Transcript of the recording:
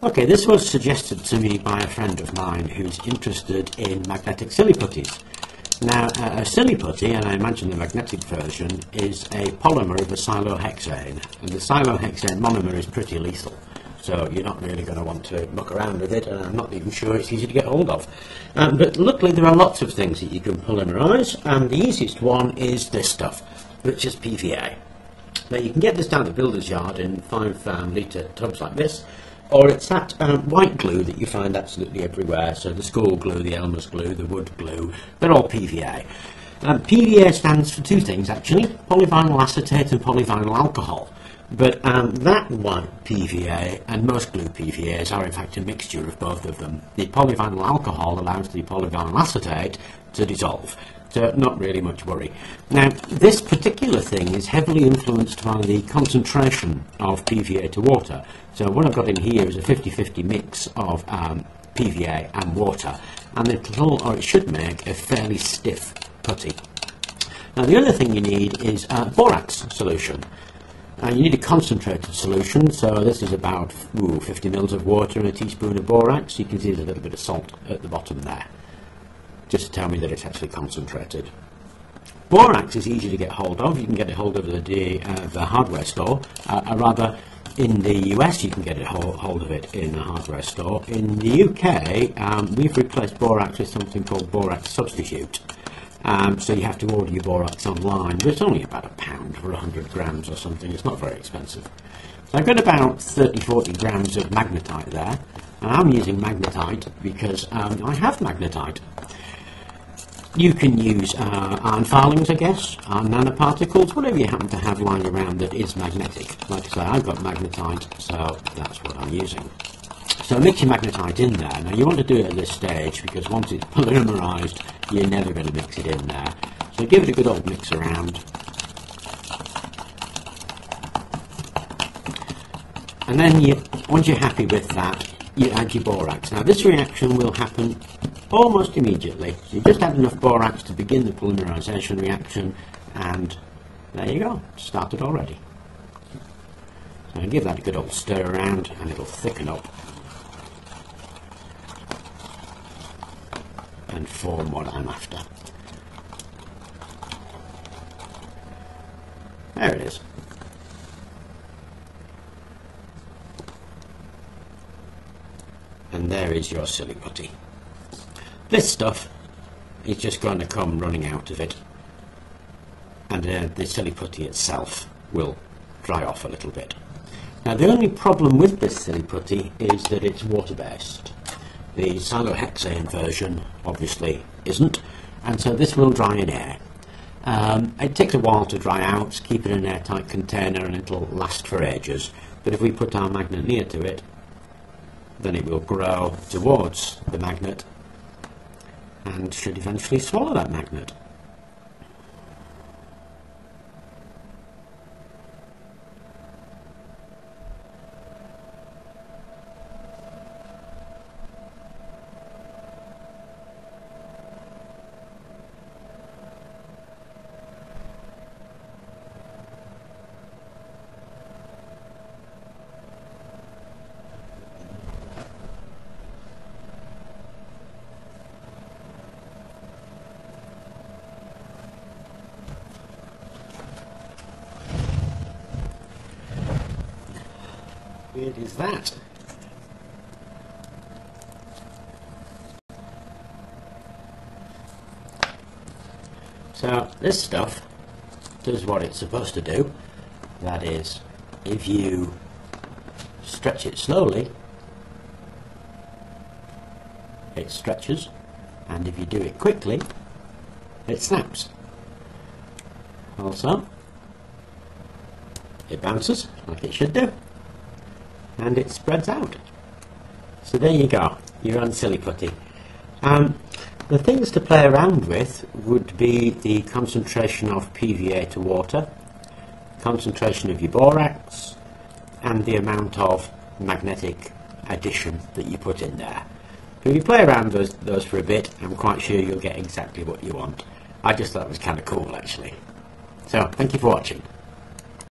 Okay, this was suggested to me by a friend of mine who's interested in magnetic silly putties. Now, a silly putty, and I imagine the magnetic version, is a polymer of a silohexane, and the silohexane monomer is pretty lethal, so you're not really going to want to muck around with it, and I'm not even sure it's easy to get hold of. But luckily there are lots of things that you can polymerise, and the easiest one is this stuff, which is PVA. Now, you can get this down the builder's yard in 5 litre tubs like this, or it's that white glue that you find absolutely everywhere. So the school glue, the Elmer's glue, the wood glue, they're all PVA. PVA stands for 2 things actually, polyvinyl acetate and polyvinyl alcohol. But that white PVA and most glue PVAs are in fact a mixture of both of them. The polyvinyl alcohol allows the polyvinyl acetate to dissolve. So not really much worry. Now, this particular thing is heavily influenced by the concentration of PVA to water. So what I've got in here is a 50-50 mix of PVA and water, and it should make a fairly stiff putty. Now, the other thing you need is borax solution. You need a concentrated solution, so this is about 50 mils of water and a teaspoon of borax. You can see there's a little bit of salt at the bottom there, just to tell me that it's actually concentrated. Borax is easy to get hold of. You can get it hold of the hardware store. Rather, in the US you can get hold of it in a hardware store. In the UK, we've replaced borax with something called borax substitute. So you have to order your borax online, but it's only about £1 for 100 grams or something. It's not very expensive. So I've got about 30-40 grams of magnetite there, and I'm using magnetite because I have magnetite. You can use iron filings, I guess, nanoparticles, whatever you happen to have lying around that is magnetic. Like I say, I've got magnetite, so that's what I'm using. So mix your magnetite in there. Now you want to do it at this stage because once it's polymerized, you're never going to mix it in there. So give it a good old mix around. And then once you're happy with that, you add your borax. Now this reaction will happen almost immediately. So you just add enough borax to begin the polymerization reaction, and there you go, it started already. So give that a good old stir around and it'll thicken up and form what I'm after. There it is. And there is your silly putty. This stuff is just going to come running out of it, and the silly putty itself will dry off a little bit. Now the only problem with this silly putty is that it's water based. The silohexane version obviously isn't, and so this will dry in air. It takes a while to dry out. Keep it in an airtight container and it'll last for ages, but if we put our magnet near to it, then it will grow towards the magnet and should eventually swallow that magnet. Weird is that? So this stuff does what it's supposed to do. That is, if you stretch it slowly, it stretches, and if you do it quickly, it snaps. Also, it bounces like it should do, and it spreads out. So there you go, your own silly putty. The things to play around with would be the concentration of PVA to water, concentration of your borax, and the amount of magnetic addition that you put in there. If you play around those for a bit, I'm quite sure you'll get exactly what you want. I just thought it was kind of cool actually. So, thank you for watching.